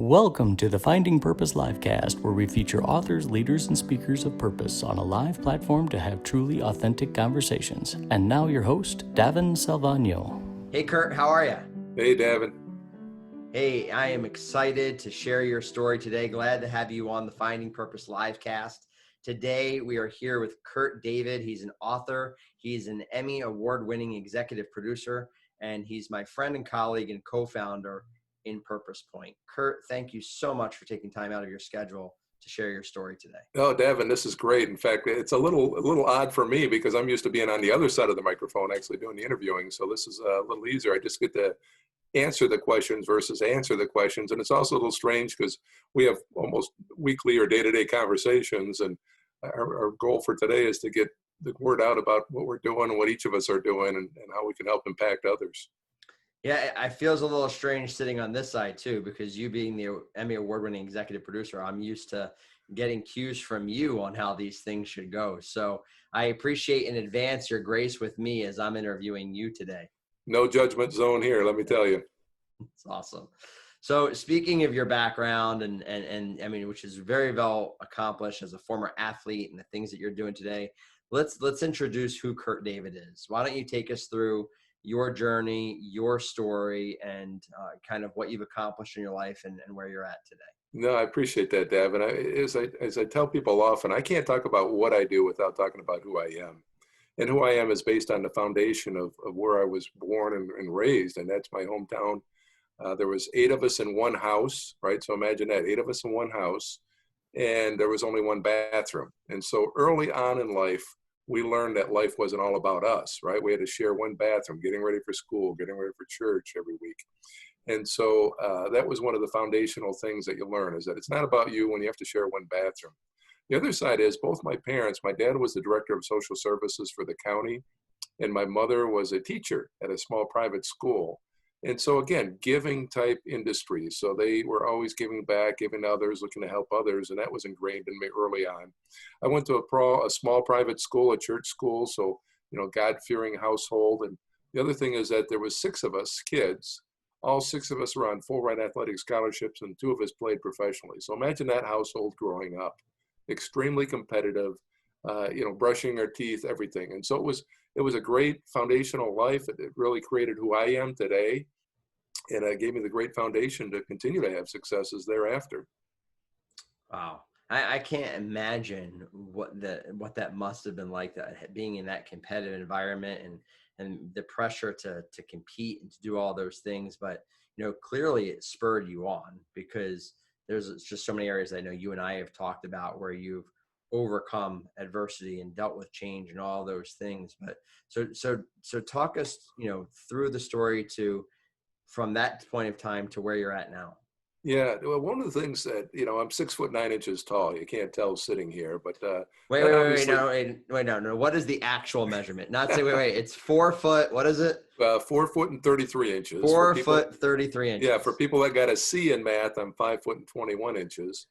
Welcome to the Finding Purpose LiveCast, where we feature authors, leaders, and speakers of purpose on a live platform to have truly authentic conversations. And now your host, Davins Salvagno. Hey, Kurt, how are you? Hey, Davin. Hey, I am excited to share your story today. Glad to have you on the Finding Purpose LiveCast. Today, we are here with Kurt David. He's an author. He's an Emmy-Award-winning executive producer, and he's my friend and colleague and co-founder in PurposePoint. Kurt, thank you so much for taking time out of your schedule to share your story today. Oh, Davin, this is great. In fact, it's a little odd for me because I'm used to being on the other side of the microphone, actually doing the interviewing. So this is a little easier. I just get to answer the questions versus answer the questions. And it's also a little strange because we have almost weekly or day-to-day conversations. And our goal for today is to get the word out about what we're doing and what each of us are doing and how we can help impact others. Yeah, it feels a little strange sitting on this side too, because you being the Emmy Award-winning executive producer, I'm used to getting cues from you on how these things should go. So I appreciate in advance your grace with me as I'm interviewing you today. No judgment zone here, let me tell you. It's awesome. So speaking of your background and I mean, which is very well accomplished as a former athlete and the things that you're doing today, let's introduce who Kurt David is. Why don't you take us through your journey, your story, and kind of what you've accomplished in your life and where you're at today. No, I appreciate that, Davin. As I tell people often, I can't talk about what I do without talking about who I am. And who I am is based on the foundation of where I was born and raised, and that's my hometown. There was 8 of us in one house, right? So imagine that, 8 of us in one house, and there was only one bathroom. And so early on in life, we learned that life wasn't all about us, right? We had to share one bathroom, getting ready for school, getting ready for church every week. And so that was one of the foundational things that you learn, is that it's not about you when you have to share one bathroom. The other side is both my parents, my dad was the director of social services for the county, and my mother was a teacher at a small private school. And so again, giving type industries. So they were always giving back, giving to others, looking to help others. And that was ingrained in me early on. I went to a small private school, a church school. So, God-fearing household. And the other thing is that there was 6 of us kids. All 6 of us were on full ride athletic scholarships and 2 of us played professionally. So imagine that household growing up, extremely competitive, brushing our teeth, everything. And so it was a great foundational life. It really created who I am today. And it gave me the great foundation to continue to have successes thereafter. Wow. I can't imagine what that must have been like, that being in that competitive environment and the pressure to compete and to do all those things. But, clearly it spurred you on, because there's just so many areas I know you and I have talked about where you've overcome adversity and dealt with change and all those things. But so talk us, through the story from that point of time to where you're at now. Yeah, well, one of the things that, I'm 6'9" tall. You can't tell sitting here, but wait, no. What is the actual measurement? Not say wait. It's 4 foot. What is it? 4 foot and 33 inches. 4 foot 33 inches. Yeah, for people that got a C in math, I'm 5 foot and 21 inches.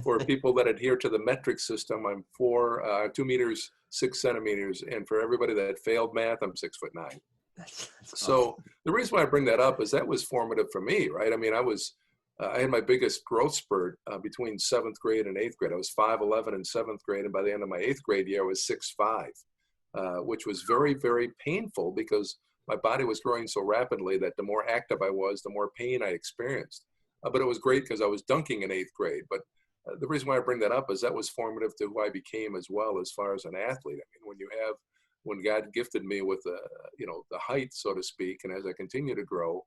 For people that adhere to the metric system, I'm 2 meters 6 centimeters, and for everybody that failed math, I'm 6'9". That's So awesome. the reason why I bring that up is that was formative for me, right? I mean, I had my biggest growth spurt between 7th grade and 8th grade. I was 5'11" in 7th grade, and by the end of my 8th grade year, I was 6'5", which was very, very painful because my body was growing so rapidly that the more active I was, the more pain I experienced. But it was great because I was dunking in 8th grade. But the reason why I bring that up is that was formative to who I became as well as far as an athlete. I mean, when God gifted me with the height, so to speak, and as I continue to grow,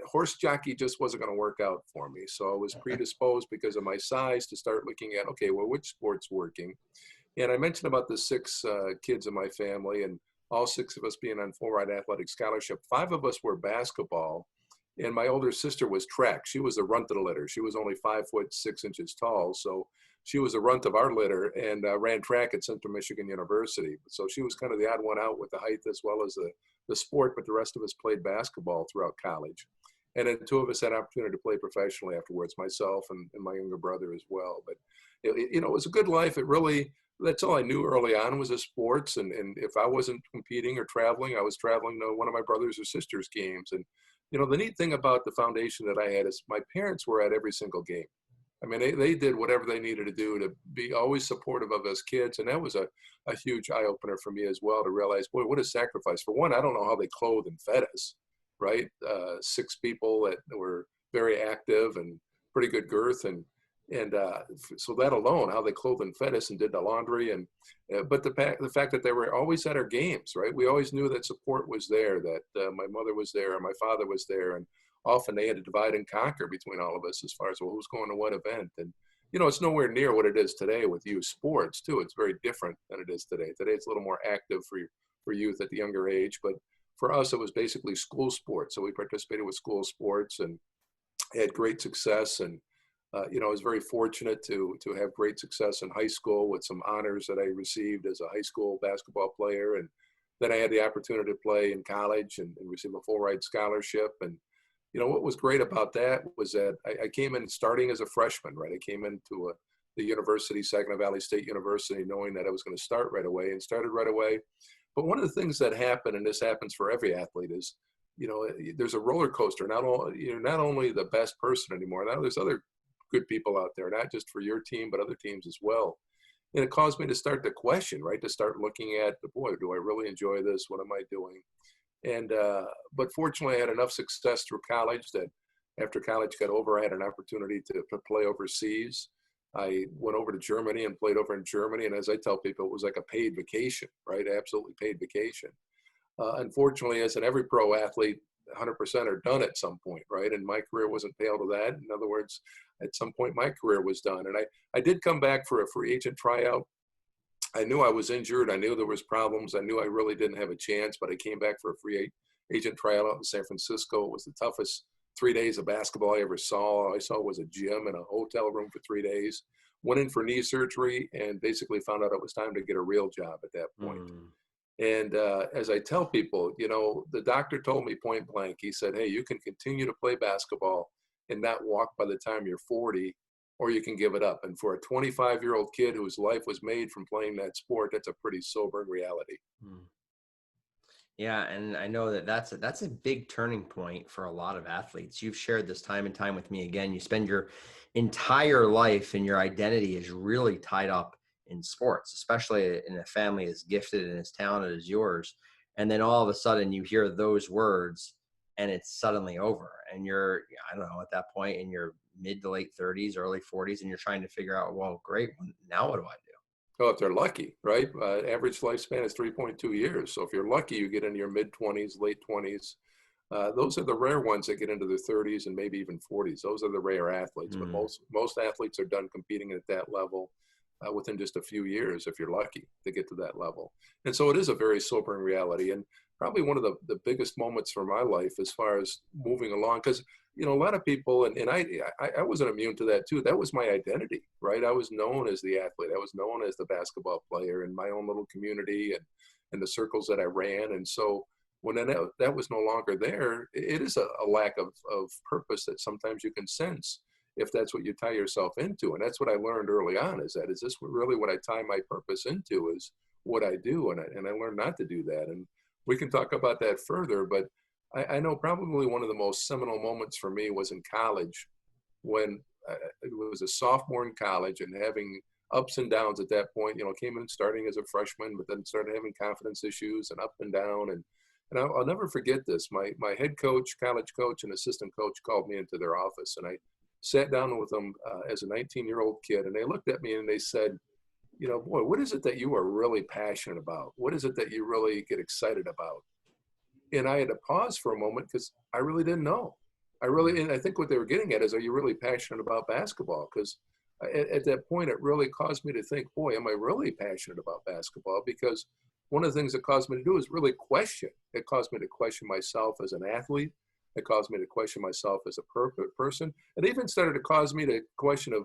horse jockey just wasn't going to work out for me. So I was predisposed because of my size to start looking at, okay, well, which sport's working? And I mentioned about the 6 kids in my family, and all 6 of us being on full ride athletic scholarship. 5 of us were basketball, and my older sister was track. She was the runt of the litter. She was only 5 foot 6 inches tall. So she was the runt of our litter and ran track at Central Michigan University. So she was kind of the odd one out with the height as well as the sport, but the rest of us played basketball throughout college. And then 2 of us had an opportunity to play professionally afterwards, myself and my younger brother as well. But it was a good life. That's all I knew early on was the sports. And if I wasn't competing or traveling, I was traveling to one of my brothers or sisters' games. And you know, the neat thing about the foundation that I had is my parents were at every single game. I mean, they did whatever they needed to do to be always supportive of us kids. And that was a huge eye opener for me as well, to realize, boy, what a sacrifice. For one, I don't know how they clothed and fed us, right? 6 people that were very active and pretty good girth. And so that alone, how they clothed and fed us and did the laundry. And but the fact that they were always at our games, right? We always knew that support was there, that my mother was there and my father was there. And often they had to divide and conquer between all of us as far as, well, who's going to what event. And, you know, it's nowhere near what it is today with youth sports too. It's very different than it is today. Today, it's a little more active for youth at the younger age. But for us, it was basically school sports. So we participated with school sports and had great success. And, you know, I was very fortunate to have great success in high school with some honors that I received as a high school basketball player. And then I had the opportunity to play in college and receive a full ride scholarship. And, you know, what was great about that was that I came in starting as a freshman, right? I came into the university, Saginaw Valley State University, knowing that I was going to start right away, and started right away. But one of the things that happened, and this happens for every athlete, is, you know, there's a roller coaster. You're not only the best person anymore. Now there's other good people out there, not just for your team, but other teams as well. And it caused me to start to question, right? To start looking at, boy, do I really enjoy this? What am I doing? And, but fortunately I had enough success through college that after college got over, I had an opportunity to play overseas. I went over to Germany and played over in Germany. And as I tell people, it was like a paid vacation, right? Absolutely paid vacation. Unfortunately, as in every pro athlete, 100% are done at some point, right? And my career wasn't pale to that. In other words, at some point my career was done. And I did come back for a free agent tryout. I knew I was injured. I knew there was problems. I knew I really didn't have a chance, but I came back for a free agent tryout out in San Francisco. It was the toughest 3 days of basketball I ever saw. All I saw was a gym and a hotel room for 3 days. Went in for knee surgery and basically found out it was time to get a real job at that point. And as I tell people, you know, the doctor told me point blank, he said, hey, you can continue to play basketball and not walk by the time you're 40, or you can give it up. And for a 25-year-old kid whose life was made from playing that sport, that's a pretty sobering reality. Yeah, and I know that's a big turning point for a lot of athletes. You've shared this time and time with me. Again, you spend your entire life and your identity is really tied up in sports, especially in a family as gifted and as talented as yours. And then all of a sudden you hear those words and it's suddenly over. And you're, I don't know, at that point in your mid to late 30s, early 40s, and you're trying to figure out, well, great, now what do I do? Well, if they're lucky, right? Average lifespan is 3.2 years. So if you're lucky, you get into your mid 20s, late 20s. Those are the rare ones that get into their 30s and maybe even 40s. Those are the rare athletes. But most athletes are done competing at that level within just a few years, if you're lucky to get to that level. And so it is a very sobering reality. And probably one of the biggest moments for my life as far as moving along, because, you know, a lot of people, and I wasn't immune to that too. That was my identity, right? I was known as the athlete. I was known as the basketball player in my own little community and the circles that I ran. And so when that was no longer there, it is a lack of purpose that sometimes you can sense if that's what you tie yourself into. And that's what I learned early on, is this really what I tie my purpose into, is what I do. And I learned not to do that. And we can talk about that further, but I know probably one of the most seminal moments for me was in college, when it was a sophomore in college and having ups and downs at that point. You know, came in starting as a freshman, but then started having confidence issues and up and down. And I'll never forget this. My head coach, college coach, and assistant coach called me into their office, and I sat down with them as a 19-year-old kid, and they looked at me and they said, you know, boy, what is it that you are really passionate about? What is it that you really get excited about? And I had to pause for a moment because I really didn't know. And I think what they were getting at is, are you really passionate about basketball? Because at that point, it really caused me to think, boy, am I really passionate about basketball? Because one of the things it caused me to do is really question. It caused me to question myself as an athlete. It caused me to question myself as a person. It even started to cause me to question of,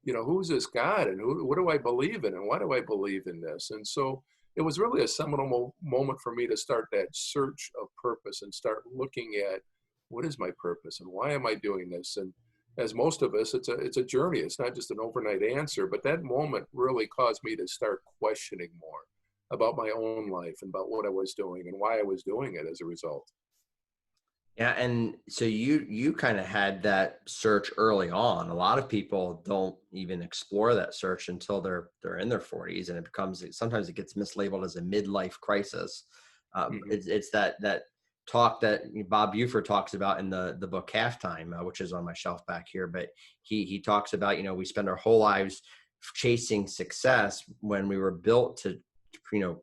you know, who's this God, and what do I believe in, and why do I believe in this? And so it was really a seminal moment for me to start that search of purpose and start looking at, what is my purpose and why am I doing this? And as most of us, it's a journey. It's not just an overnight answer, but that moment really caused me to start questioning more about my own life and about what I was doing and why I was doing it as a result. Yeah, and so you kind of had that search early on. A lot of people don't even explore that search until they're in their 40s, and sometimes it gets mislabeled as a midlife crisis. Hmm. It's that talk that Bob Buford talks about in the book Halftime, which is on my shelf back here. But he talks about, we spend our whole lives chasing success when we were built to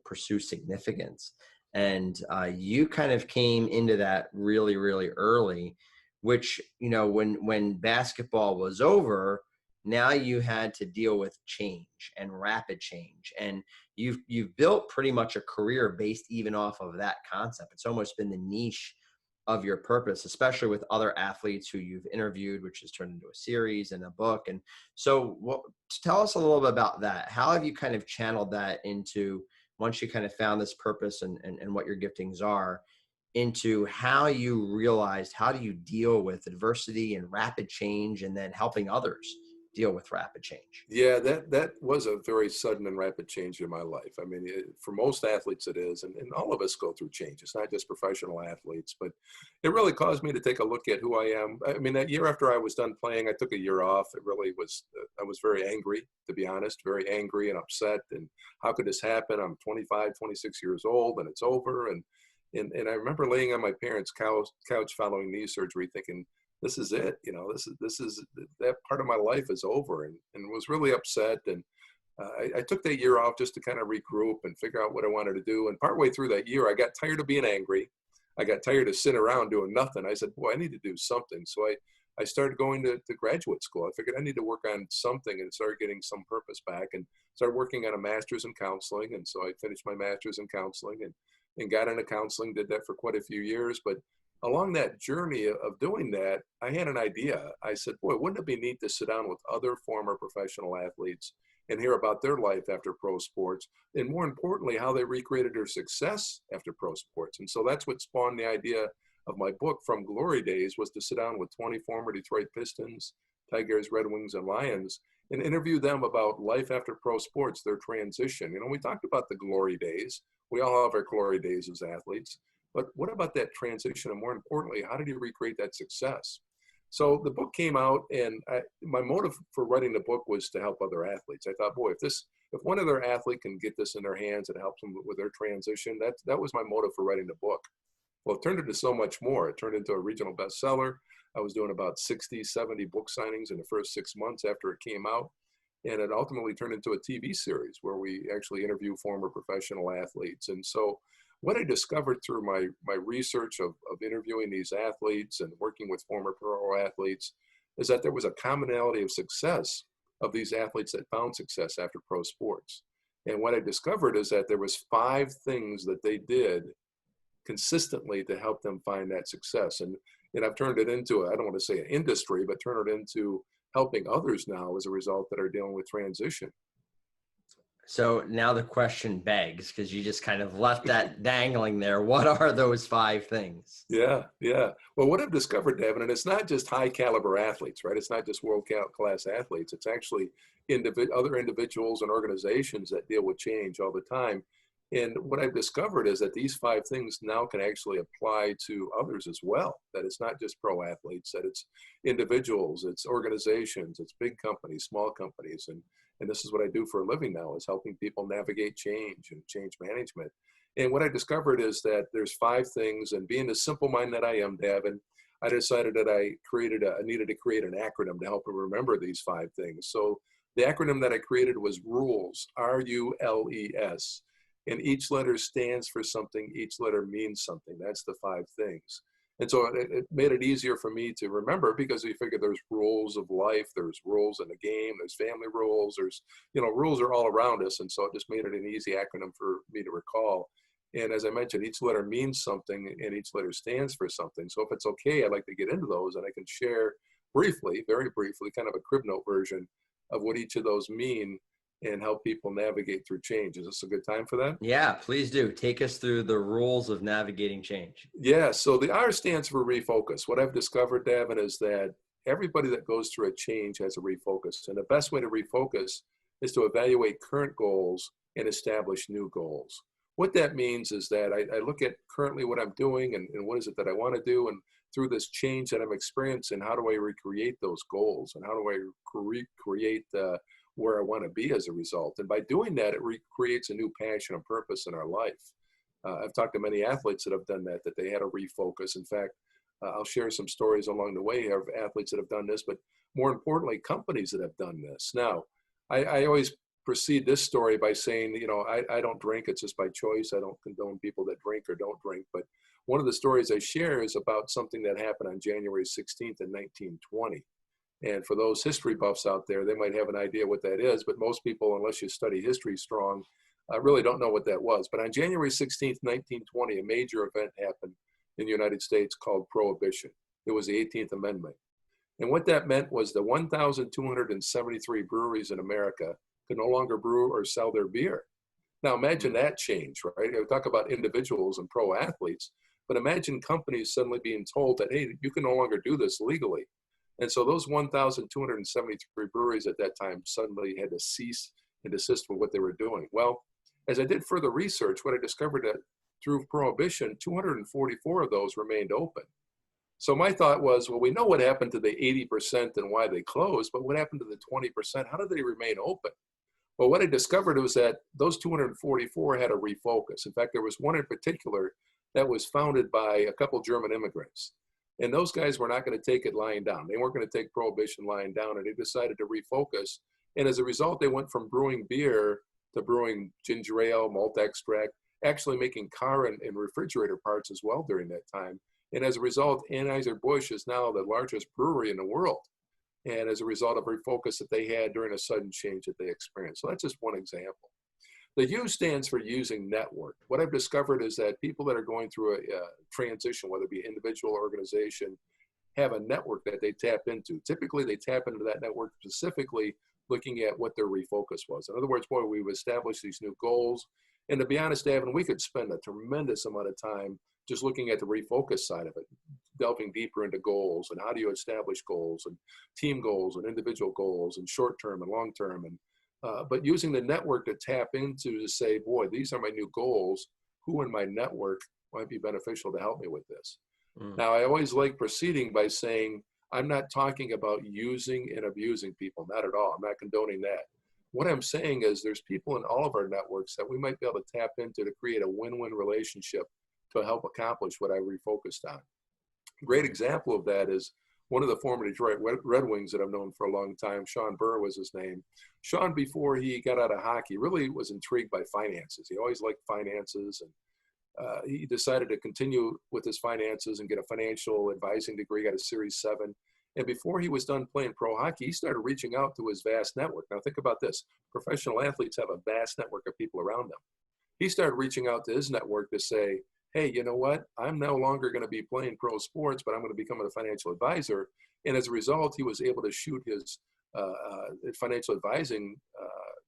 pursue significance. And you kind of came into that really, really early, which, when basketball was over, now you had to deal with change and rapid change. And you've built pretty much a career based even off of that concept. It's almost been the niche of your purpose, especially with other athletes who you've interviewed, which has turned into a series and a book. And so tell us a little bit about that. How have you kind of channeled that into, once you kind of found this purpose and what your giftings are, into how you realized, how do you deal with adversity and rapid change, and then helping others deal with rapid change? Yeah, that was a very sudden and rapid change in my life. I mean, for most athletes it is, and all of us go through change. It's not just professional athletes, but it really caused me to take a look at who I am. I mean, that year after I was done playing, I took a year off. It really was, I was very angry, to be honest, very angry and upset. And how could this happen? I'm 25, 26 years old and it's over. And I remember laying on my parents' couch following knee surgery thinking, this is it, this is that part of my life is over, and was really upset. And I took that year off just to kind of regroup and figure out what I wanted to do. And partway through that year, I got tired of being angry. I got tired of sitting around doing nothing. I said, boy, I need to do something. So I started going to graduate school. I figured I need to work on something and start getting some purpose back, and started working on a master's in counseling. And so I finished my master's in counseling and got into counseling, did that for quite a few years. But along that journey of doing that, I had an idea. I said, boy, wouldn't it be neat to sit down with other former professional athletes and hear about their life after pro sports, and more importantly, how they recreated their success after pro sports. And so that's what spawned the idea of my book, From Glory Days, was to sit down with 20 former Detroit Pistons, Tigers, Red Wings, and Lions, and interview them about life after pro sports, their transition. We talked about the glory days. We all have our glory days as athletes. But what about that transition? And more importantly, how did you recreate that success? So the book came out, and my motive for writing the book was to help other athletes. I thought, boy, if one other athlete can get this in their hands and helps them with their transition, that was my motive for writing the book. Well, it turned into so much more. It turned into a regional bestseller. I was doing about 60, 70 book signings in the first 6 months after it came out. And it ultimately turned into a TV series where we actually interview former professional athletes. And so what I discovered through my research of interviewing these athletes and working with former pro athletes is that there was a commonality of success of these athletes that found success after pro sports. And what I discovered is that there was 5 things that they did consistently to help them find that success. And I've turned it into, I don't want to say an industry, but turn it into helping others now as a result that are dealing with transition. So now the question begs, because you just kind of left that dangling there. What are those 5 things? Yeah. Well, what I've discovered, Devin, and it's not just high caliber athletes, right? It's not just world class athletes. It's actually other individuals and organizations that deal with change all the time. And what I've discovered is that these 5 things now can actually apply to others as well. That it's not just pro athletes, that it's individuals, it's organizations, it's big companies, small companies. And this is what I do for a living now, is helping people navigate change and change management. And what I discovered is that there's 5 things, and being the simple mind that I am, Davin, I decided that I needed to create an acronym to help me remember these 5 things. So the acronym that I created was RULES, RULES. And each letter stands for something. Each letter means something. That's the 5 things. And so it made it easier for me to remember, because you figure there's rules of life, there's rules in the game, there's family rules, there's, rules are all around us. And so it just made it an easy acronym for me to recall. And as I mentioned, each letter means something and each letter stands for something. So if it's okay, I'd like to get into those, and I can share briefly, very briefly, kind of a crib note version of what each of those mean and help people navigate through change. Is this a good time for that? Yeah, please do. Take us through the rules of navigating change. Yeah, so the R stands for refocus. What I've discovered, Davin, is that everybody that goes through a change has a refocus. And the best way to refocus is to evaluate current goals and establish new goals. What that means is that I look at currently what I'm doing and what is it that I want to do. And through this change that I'm experiencing, how do I recreate those goals, and how do I recreate where I want to be as a result? And by doing that, it recreates a new passion and purpose in our life. I've talked to many athletes that have done that they had to refocus. In fact, I'll share some stories along the way of athletes that have done this, but more importantly, companies that have done this. Now, I always precede this story by saying, I don't drink. It's just by choice. I don't condone people that drink or don't drink. But one of the stories I share is about something that happened on January 16th in 1920. And for those history buffs out there, they might have an idea what that is, but most people, unless you study history strong, really don't know what that was. But on January 16th, 1920, a major event happened in the United States called Prohibition. It was the 18th Amendment. And what that meant was the 1,273 breweries in America could no longer brew or sell their beer. Now imagine that change, right? I talk about individuals and pro athletes, but imagine companies suddenly being told that, hey, you can no longer do this legally. And so those 1,273 breweries at that time suddenly had to cease and desist with what they were doing. Well, as I did further research, what I discovered that through Prohibition, 244 of those remained open. So my thought was, well, we know what happened to the 80% and why they closed, but what happened to the 20%? How did they remain open? Well, what I discovered was that those 244 had a refocus. In fact, there was one in particular that was founded by a couple German immigrants. And those guys were not going to take it lying down. They weren't going to take Prohibition lying down, and they decided to refocus. And as a result, they went from brewing beer to brewing ginger ale, malt extract, actually making car and refrigerator parts as well during that time. And as a result, Anheuser-Busch is now the largest brewery in the world. And as a result of refocus that they had during a sudden change that they experienced. So that's just one example. The U stands for using network. What I've discovered is that people that are going through a transition, whether it be individual or organization, have a network that they tap into. Typically, they tap into that network specifically looking at what their refocus was. In other words, boy, we've established these new goals. And to be honest, Davin, we could spend a tremendous amount of time just looking at the refocus side of it, delving deeper into goals and how do you establish goals and team goals and individual goals and short-term and long-term. And but using the network to tap into to say, boy, these are my new goals. Who in my network might be beneficial to help me with this? Now, I always like proceeding by saying, I'm not talking about using and abusing people, not at all. I'm not condoning that. What I'm saying is there's people in all of our networks that we might be able to tap into to create a win-win relationship to help accomplish what I refocused on. A great example of that is one of the former Detroit Red Wings that I've known for a long time. Sean Burr was his name. Sean, before he got out of hockey, really was intrigued by finances. He always liked finances, and he decided to continue with his finances and get a financial advising degree, got a Series 7. And before he was done playing pro hockey, he started reaching out to his vast network. Now think about this. Professional athletes have a vast network of people around them. He started reaching out to his network to say, hey, you know what? I'm no longer going to be playing pro sports, but I'm going to become a financial advisor. And as a result, he was able to shoot his financial advising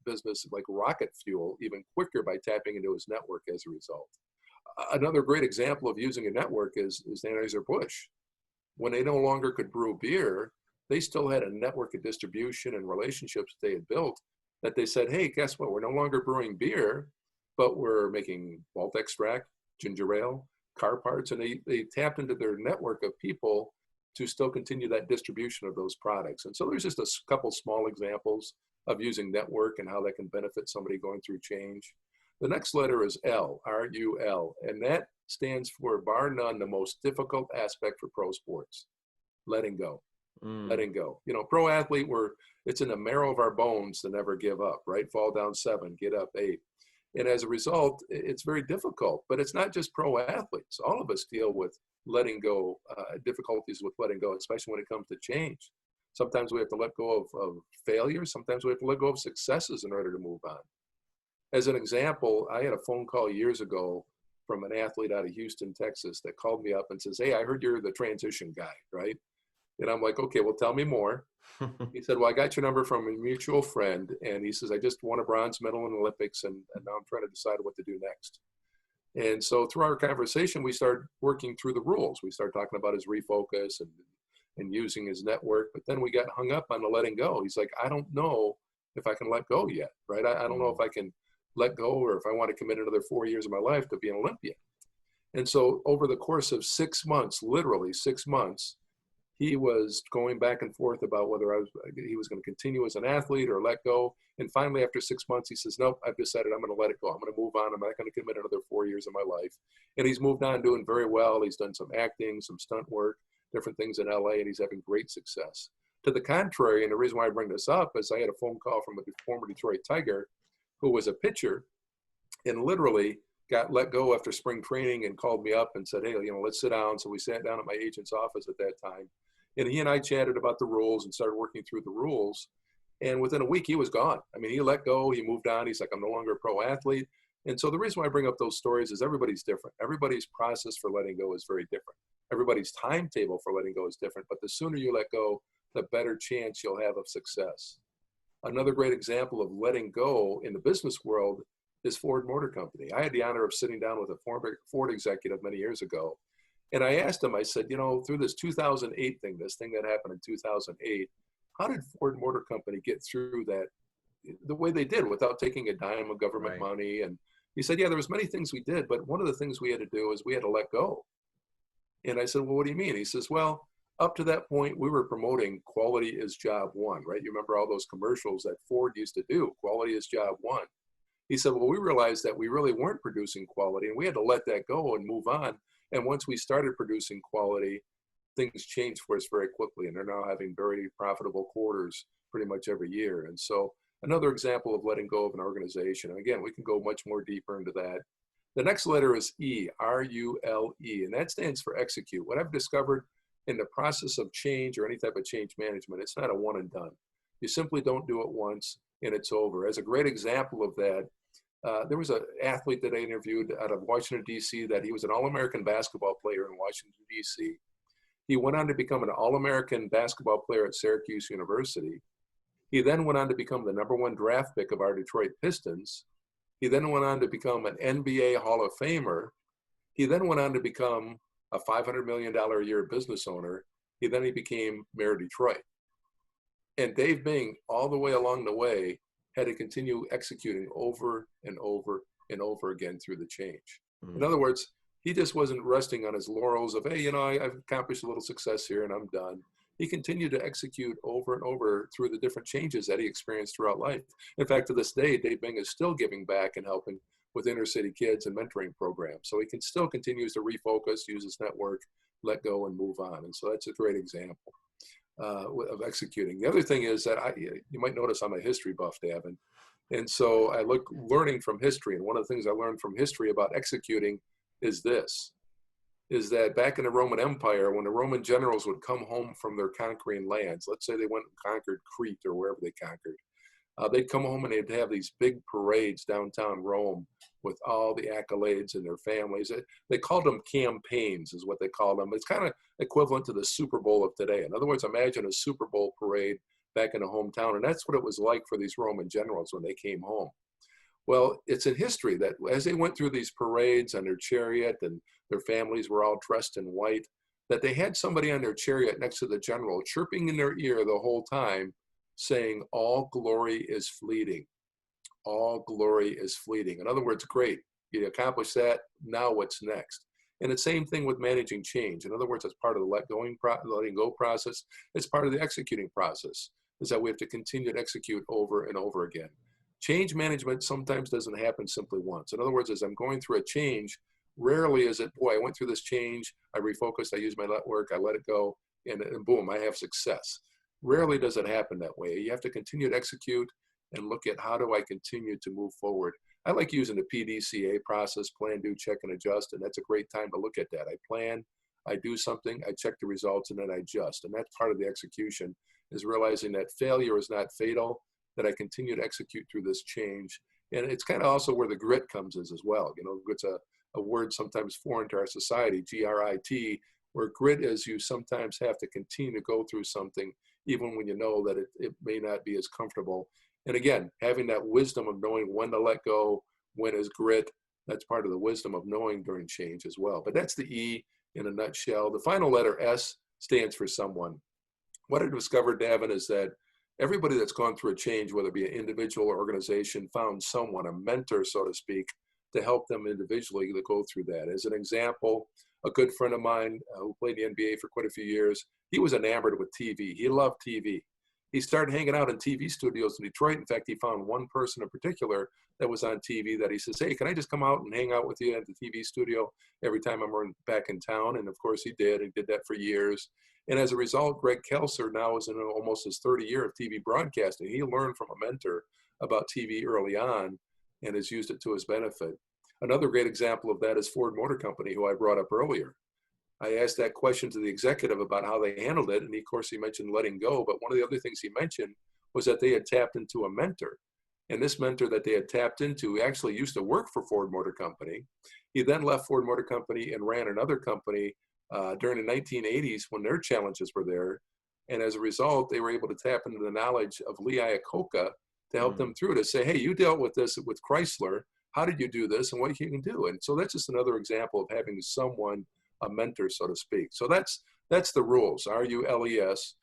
business like rocket fuel even quicker by tapping into his network as a result. Another great example of using a network is Anheuser-Busch. When they no longer could brew beer, they still had a network of distribution and relationships they had built that they said, hey, guess what? We're no longer brewing beer, but we're making malt extract, ginger ale, car parts, and they tapped into their network of people to still continue that distribution of those products. And so there's just a couple small examples of using network and how that can benefit somebody going through change. The next letter is L, R-U-L, and that stands for, bar none, the most difficult aspect for pro sports, letting go. Letting go. You know, pro athlete, it's in the marrow of our bones to never give up, right? Fall down 7, get up 8. And as a result, it's very difficult, but it's not just pro athletes. All of us deal with letting go, difficulties with letting go, especially when it comes to change. Sometimes we have to let go of failures. Sometimes we have to let go of successes in order to move on. As an example, I had a phone call years ago from an athlete out of Houston, Texas, that called me up and says, hey, I heard you're the transition guy, right? And I'm like, okay, well, tell me more. He said, well, I got your number from a mutual friend. And he says, I just won a bronze medal in the Olympics, and now I'm trying to decide what to do next. And so through our conversation, we started working through the rules. We started talking about his refocus and using his network. But then we got hung up on the letting go. He's like, I don't know if I can let go yet, right? I don't know if I can let go or if I want to commit another 4 years of my life to be an Olympian. And so over the course of 6 months, literally 6 months, he was going back and forth about whether he was going to continue as an athlete or let go. And finally, after 6 months, he says, nope, I've decided I'm going to let it go. I'm going to move on. I'm not going to commit another 4 years of my life. And he's moved on, doing very well. He's done some acting, some stunt work, different things in LA, and he's having great success. To the contrary, and the reason why I bring this up is I had a phone call from a former Detroit Tiger who was a pitcher and literally got let go after spring training and called me up and said, hey, let's sit down. So we sat down at my agent's office at that time. And he and I chatted about the rules and started working through the rules. And within a week, he was gone. I mean, he let go, he moved on. He's like, I'm no longer a pro athlete. And so the reason why I bring up those stories is everybody's different. Everybody's process for letting go is very different. Everybody's timetable for letting go is different. But the sooner you let go, the better chance you'll have of success. Another great example of letting go in the business world is Ford Motor Company. I had the honor of sitting down with a Ford executive many years ago. And I asked him, I said, through this 2008 thing, this thing that happened in 2008, how did Ford Motor Company get through that the way they did without taking a dime of government money? And he said, yeah, there was many things we did, but one of the things we had to do is we had to let go. And I said, well, what do you mean? He says, well, up to that point, we were promoting quality is job one, right? You remember all those commercials that Ford used to do, quality is job one. He said, well, we realized that we really weren't producing quality and we had to let that go and move on. And once we started producing quality, things changed for us very quickly. And they're now having very profitable quarters pretty much every year. And so another example of letting go of an organization. And again, we can go much more deeper into that. The next letter is E, R-U-L-E, and that stands for execute. What I've discovered in the process of change or any type of change management, it's not a one and done. You simply don't do it once and it's over. As a great example of that, there was an athlete that I interviewed out of Washington, D.C., that he was an All-American basketball player in Washington, D.C. He went on to become an All-American basketball player at Syracuse University. He then went on to become the #1 draft pick of our Detroit Pistons. He then went on to become an NBA Hall of Famer. He then went on to become a $500 million a year business owner. He became mayor of Detroit. And Dave Bing, all the way along the way, had to continue executing over and over and over again through the change. In other words, he just wasn't resting on his laurels of, hey, I've accomplished a little success here and I'm done. He continued to execute over and over through the different changes that he experienced throughout life. In fact, to this day, Dave Bing is still giving back and helping with inner city kids and mentoring programs. So he still continues to refocus, use his network, let go and move on. And so that's a great example of executing. The other thing is that you might notice I'm a history buff, Davin. And so I learning from history. And one of the things I learned from history about executing is that back in the Roman Empire, when the Roman generals would come home from their conquering lands, let's say they went and conquered Crete or wherever they conquered, they'd come home and they'd have these big parades downtown Rome with all the accolades and their families. They called them campaigns is what they called them. It's kind of equivalent to the Super Bowl of today. In other words, imagine a Super Bowl parade back in a hometown. And that's what it was like for these Roman generals when they came home. Well, it's in history that as they went through these parades on their chariot and their families were all dressed in white, that they had somebody on their chariot next to the general chirping in their ear the whole time, saying, all glory is fleeting. All glory is fleeting. In other words, great, you accomplished that, now what's next? And the same thing with managing change. In other words, as part of the letting go process, it's part of the executing process, is that we have to continue to execute over and over again. Change management sometimes doesn't happen simply once. In other words, as I'm going through a change, rarely is it, boy, I went through this change, I refocused, I used my network, I let it go, and boom, I have success. Rarely does it happen that way. You have to continue to execute and look at how do I continue to move forward. I like using the PDCA process, plan, do, check, and adjust, and that's a great time to look at that. I plan, I do something, I check the results, and then I adjust. And that's part of the execution, is realizing that failure is not fatal, that I continue to execute through this change. And it's kind of also where the grit comes in as well. It's a word sometimes foreign to our society, G-R-I-T, where grit is you sometimes have to continue to go through something even when you know that it may not be as comfortable. And again, having that wisdom of knowing when to let go, when is grit, that's part of the wisdom of knowing during change as well. But that's the E in a nutshell. The final letter, S, stands for someone. What I discovered, Davin, is that everybody that's gone through a change, whether it be an individual or organization, found someone, a mentor, so to speak, to help them individually to go through that. As an example, a good friend of mine who played the NBA for quite a few years, he was enamored with TV. He loved TV. He started hanging out in TV studios in Detroit. In fact, he found one person in particular that was on TV that he says, hey, can I just come out and hang out with you at the TV studio every time I'm back in town? And of course he did. He did that for years. And as a result, Greg Kelser now is in almost his 30th year of TV broadcasting. He learned from a mentor about TV early on and has used it to his benefit. Another great example of that is Ford Motor Company, who I brought up earlier. I asked that question to the executive about how they handled it. And of course, he mentioned letting go. But one of the other things he mentioned was that they had tapped into a mentor. And this mentor that they had tapped into actually used to work for Ford Motor Company. He then left Ford Motor Company and ran another company during the 1980s when their challenges were there. And as a result, they were able to tap into the knowledge of Lee Iacocca to help them through, to say, hey, you dealt with this with Chrysler. How did you do this and what you can do? And so that's just another example of having someone, a mentor, so to speak. So that's the rules, RULES.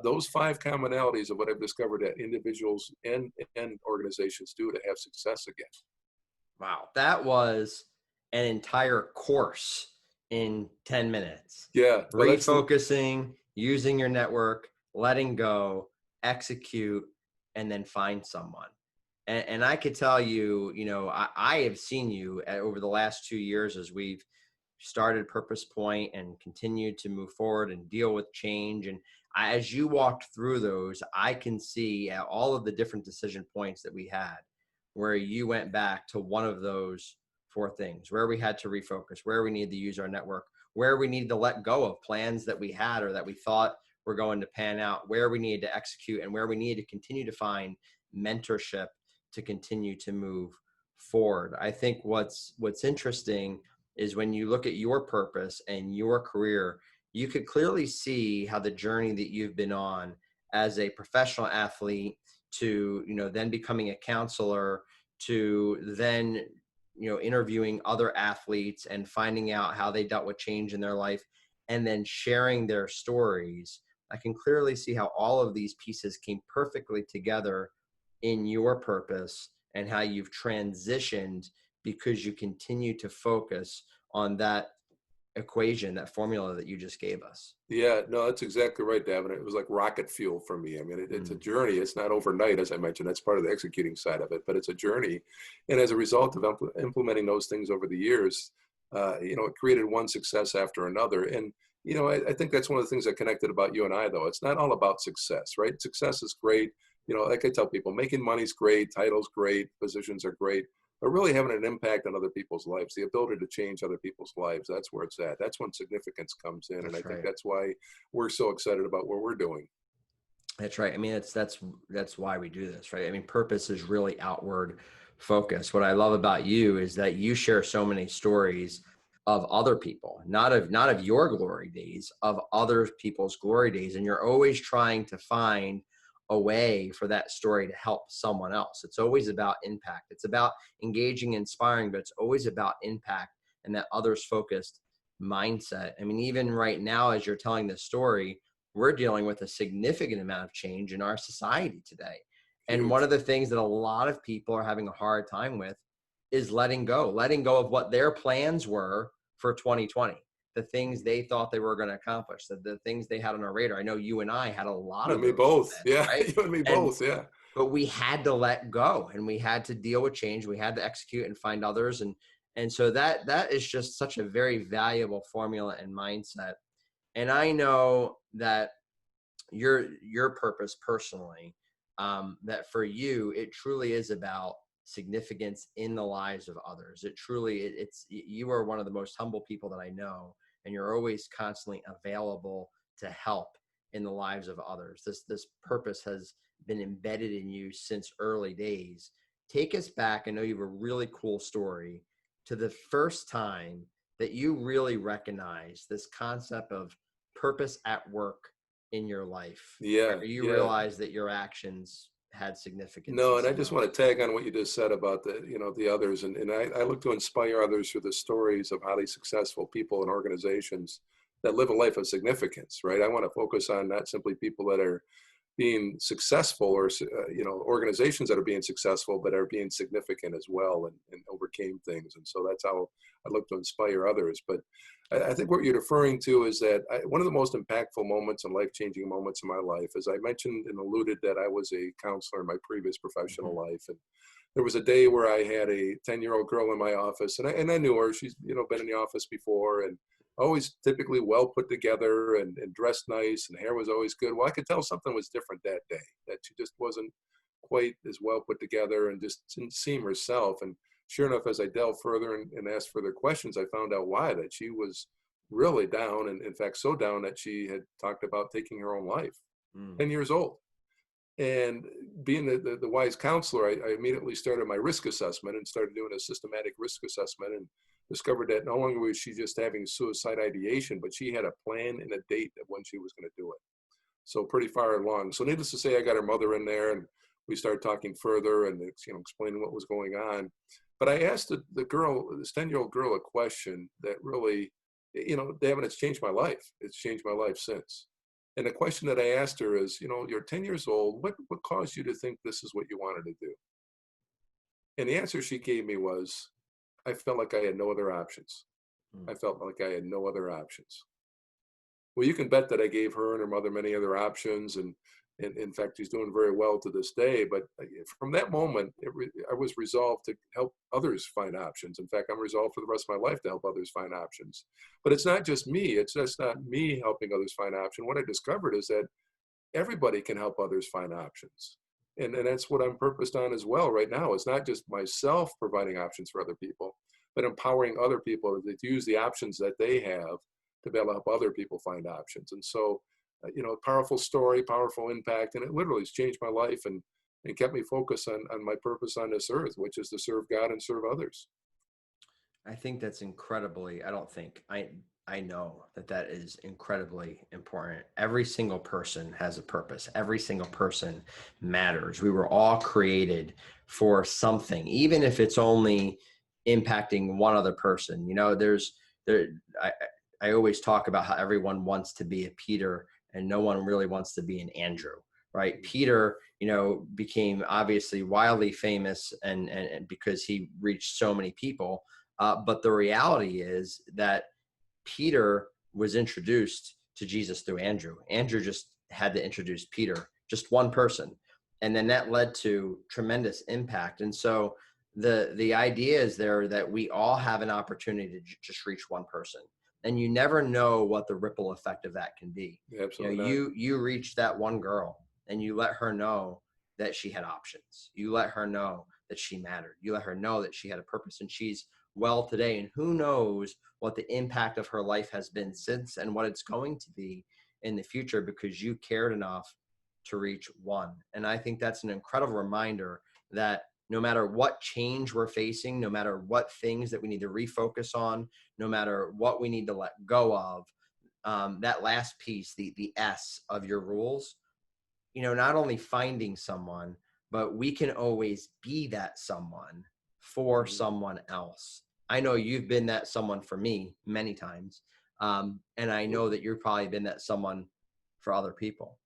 Those 5 commonalities of what I've discovered that individuals and organizations do to have success again. Wow. That was an entire course in 10 minutes. Yeah. Well, refocusing, using your network, letting go, execute, and then find someone. And I could tell you, I have seen you over the last 2 years as we've started PurposePoint and continued to move forward and deal with change. And as you walked through those, I can see at all of the different decision points that we had, where you went back to one of those 4 things, where we had to refocus, where we needed to use our network, where we needed to let go of plans that we had or that we thought were going to pan out, where we needed to execute, and where we needed to continue to find mentorship to continue to move forward. I think what's interesting is when you look at your purpose and your career, you could clearly see how the journey that you've been on as a professional athlete to, then becoming a counselor, to then, interviewing other athletes and finding out how they dealt with change in their life and then sharing their stories. I can clearly see how all of these pieces came perfectly together in your purpose and how you've transitioned because you continue to focus on that equation, that formula that you just gave us. Yeah, no, that's exactly right, Davin. It was like rocket fuel for me. I mean, it's a journey. It's not overnight, as I mentioned. That's part of the executing side of it, but it's a journey. And as a result of implementing those things over the years, it created one success after another. And, I think that's one of the things that connected about you and I, though. It's not all about success, right? Success is great. Like I tell people, making money's great, title's great, positions are great. But really having an impact on other people's lives, the ability to change other people's lives, that's where it's at. That's when significance comes in. And I think that's why we're so excited about what we're doing. That's right. I mean, that's why we do this, right? I mean, purpose is really outward focus. What I love about you is that you share so many stories of other people, not of your glory days, of other people's glory days. And you're always trying to find a way for that story to help someone else. It's always about impact. It's about engaging, inspiring, but it's always about impact and that others focused mindset. I mean, even right now, as you're telling this story, we're dealing with a significant amount of change in our society today. And one of the things that a lot of people are having a hard time with is letting go of what their plans were for 2020. The things they thought they were going to accomplish, the things they had on our radar. I know you and I had a lot of me both. events, yeah, right? You and me both, yeah. But we had to let go and we had to deal with change. We had to execute and find others. And so that is just such a very valuable formula and mindset. And I know that your purpose personally, that for you, it truly is about significance in the lives of others. You are one of the most humble people that I know. And you're always constantly available to help in the lives of others. This purpose has been embedded in you since early days. Take us back. I know you have a really cool story to the first time that you really recognized this concept of purpose at work in your life. Yeah. You realized that your actions had significance. No, and I just want to tag on what you just said about the others. And I look to inspire others through the stories of highly successful people and organizations that live a life of significance, right? I want to focus on not simply people that are, being successful, or organizations that are being successful but are being significant as well, and overcame things. And so that's how I look to inspire others. But I think what you're referring to is that one of the most impactful moments and life-changing moments in my life, as I mentioned and alluded, that I was a counselor in my previous professional life. And there was a day where I had a 10-year-old girl in my office, and I knew her. She's been in the office before, and always typically well put together and dressed nice, and hair was always good. Well, I could tell something was different that day, that she just wasn't quite as well put together and just didn't seem herself. And sure enough, as I delved further and asked further questions, I found out why, that she was really down, and in fact so down that she had talked about taking her own life. 10 years old. And being the wise counselor, I immediately started my risk assessment and started doing a systematic risk assessment, and discovered that no longer was she just having suicide ideation, but she had a plan and a date of when she was going to do it. So pretty far along. So needless to say, I got her mother in there, and we started talking further and explaining what was going on. But I asked the girl, this 10-year-old girl, a question that really, Davin, it's changed my life. It's changed my life since. And the question that I asked her is, you're 10 years old. What caused you to think this is what you wanted to do? And the answer she gave me was, I felt like I had no other options. I felt like I had no other options. Well, you can bet that I gave her and her mother many other options. And in fact, she's doing very well to this day. But from that moment, I was resolved to help others find options. In fact, I'm resolved for the rest of my life to help others find options. But it's not just me. It's just not me helping others find options. What I discovered is that everybody can help others find options. And that's what I'm purposed on as well right now. It's not just myself providing options for other people, but empowering other people to use the options that they have to be able to help other people find options. And so, powerful story, powerful impact, and it literally has changed my life and kept me focused on my purpose on this earth, which is to serve God and serve others. I think that's incredibly, I know that is incredibly important. Every single person has a purpose. Every single person matters. We were all created for something, even if it's only impacting one other person. I always talk about how everyone wants to be a Peter and no one really wants to be an Andrew, right? Peter, became obviously wildly famous and because he reached so many people. But the reality is that Peter was introduced to Jesus through Andrew. Andrew just had to introduce Peter, just one person. And then that led to tremendous impact. And so the idea is there that we all have an opportunity to just reach one person. And you never know what the ripple effect of that can be. Absolutely. You reach that one girl and you let her know that she had options. You let her know that she mattered. You let her know that she had a purpose, and she's well today. And who knows what the impact of her life has been since and what it's going to be in the future, because you cared enough to reach one. And I think that's an incredible reminder that no matter what change we're facing, no matter what things that we need to refocus on, no matter what we need to let go of, that last piece, the S of your rules, not only finding someone, but we can always be that someone for someone else. I know you've been that someone for me many times. And I know that you've probably been that someone for other people.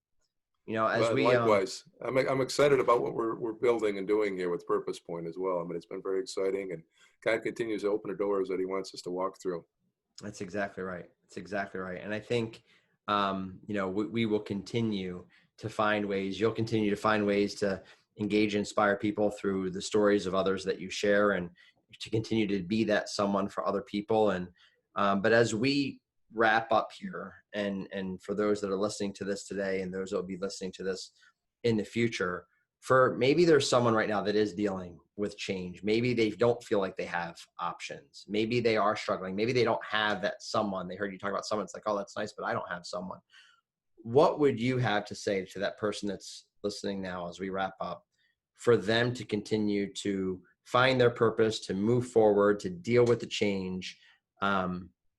Likewise, I'm excited about what we're building and doing here with PurposePoint as well. I mean, it's been very exciting, and God continues to open the doors that He wants us to walk through. That's exactly right. That's exactly right. And I think, we will continue to find ways. You'll continue to find ways to engage and inspire people through the stories of others that you share, and to continue to be that someone for other people. And but as we wrap up here, and for those that are listening to this today and those that will be listening to this in the future, for maybe there's someone right now that is dealing with change. Maybe they don't feel like they have options. Maybe they are struggling. Maybe they don't have that someone. They heard you talk about someone. It's like, oh, that's nice, but I don't have someone. What would you have to say to that person that's listening now as we wrap up, for them to continue to find their purpose, to move forward, to deal with the change,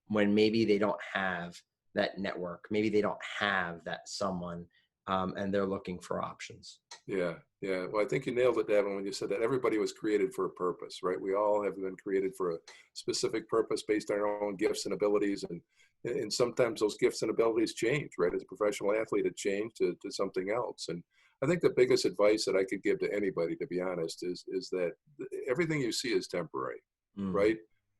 when maybe they don't have that network, maybe they don't have that someone, and they're looking for options? Yeah. Well, I think you nailed it, Davin, when you said that everybody was created for a purpose, right? We all have been created for a specific purpose based on our own gifts and abilities. And And sometimes those gifts and abilities change, right? As a professional athlete, it changed to something else. And I think the biggest advice that I could give to anybody, to be honest, is that everything you see is temporary, right?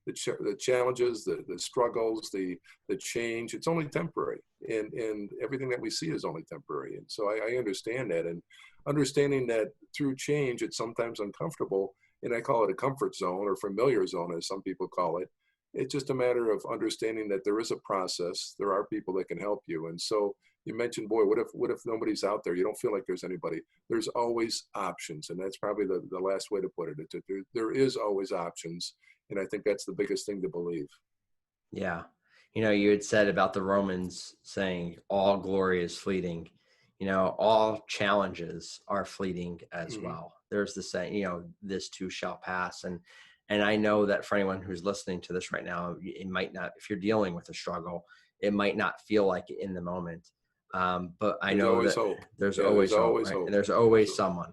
The challenges, the struggles, the change, it's only temporary. And everything that we see is only temporary. And so I understand that. And understanding that through change, it's sometimes uncomfortable. And I call it a comfort zone or familiar zone, as some people call it. It's just a matter of understanding that there is a process. There are people that can help you. And so you mentioned, boy, what if nobody's out there? You don't feel like there's anybody. There's always options. And that's probably the last way to put it. There is always options. And I think that's the biggest thing to believe. Yeah. You had said about the Romans saying all glory is fleeting. All challenges are fleeting as well. There's the saying, this too shall pass. And I know that for anyone who's listening to this right now, it might not, if you're dealing with a struggle, it might not feel like it in the moment. But I know that hope. There's always hope, right? And there's always someone.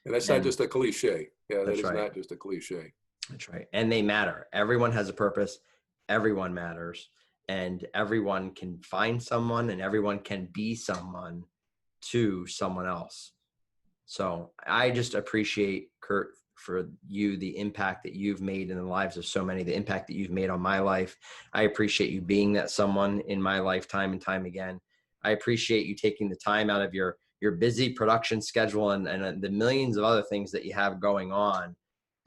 And that's not just a cliche. Yeah, that is right. not just a cliche. That's right. And they matter. Everyone has a purpose. Everyone matters. And everyone can find someone, and everyone can be someone to someone else. So I just appreciate, Kurt, for you, the impact that you've made in the lives of so many, the impact that you've made on my life. I appreciate you being that someone in my lifetime and time again. I appreciate you taking the time out of your busy production schedule and the millions of other things that you have going on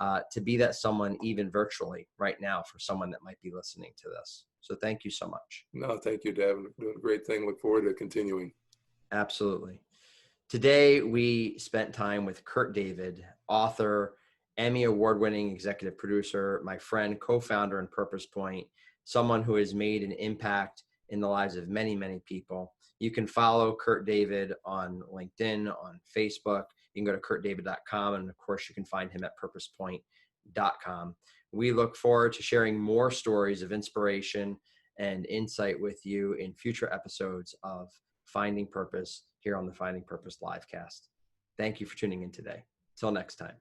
to be that someone even virtually right now for someone that might be listening to this. So thank you so much. No, thank you, Davin. Doing a great thing. Look forward to continuing. Absolutely. Today, we spent time with Kurt David, author, Emmy award-winning executive producer, my friend, co-founder in PurposePoint, someone who has made an impact in the lives of many, many people. You can follow Kurt David on LinkedIn, on Facebook. You can go to kurtdavid.com, and of course, you can find him at purposepoint.com. We look forward to sharing more stories of inspiration and insight with you in future episodes of Finding Purpose here on the Finding Purpose LiveCast. Thank you for tuning in today. Till next time.